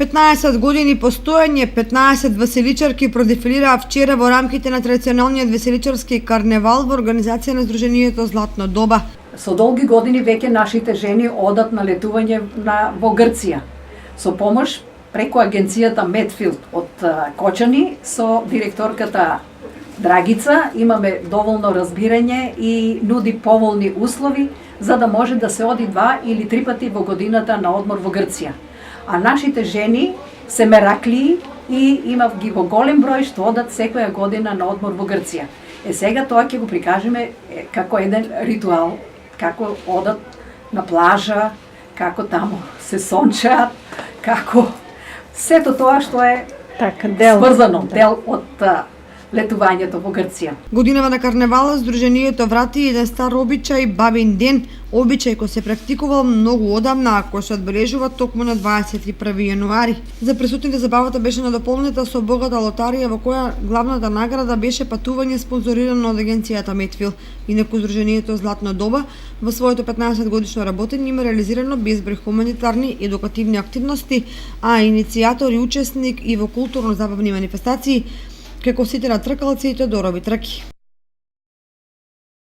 15 години постоење, 15 веселичарки продефилираа вчера во рамките на традиционалниот веселичарски карневал во организација на Сдруженијето Златно доба. Со долги години веќе нашите жени одат на летување во Грција. Со помош преку агенцијата Медфилд од Кочани со директорката Драгица имаме доволно разбирање и нуди поволни услови за да може да се оди 2 или 3 пати во годината на одмор во Грција. А нашите жени се мераклии и имав ги во голем број што одат секоја година на одмор во Грција. Сега тоа ќе го прикажеме како еден ритуал, како одат на плажа, како таму се сончаат, како сето тоа што е сврзано, дел од летувањето во Грција. Годинава на карневалот Сдруженијето врати еден стар обичај, бабин ден, обичај кој се практикувал многу одамна, а кој се одбележува токму на 21 јануари. За присутните забавата беше надополнета со богата лотарија во која главната награда беше патување спонзорирано од агенцијата Медфил. Инаку Сдруженијето Златно доба во своето 15 годишно работење има реализирано безброј хуманитарни и едукативни активности, а иницијатор и учесник и во културно-забавни манифестации, како сите на тркалци и Тодорови трки.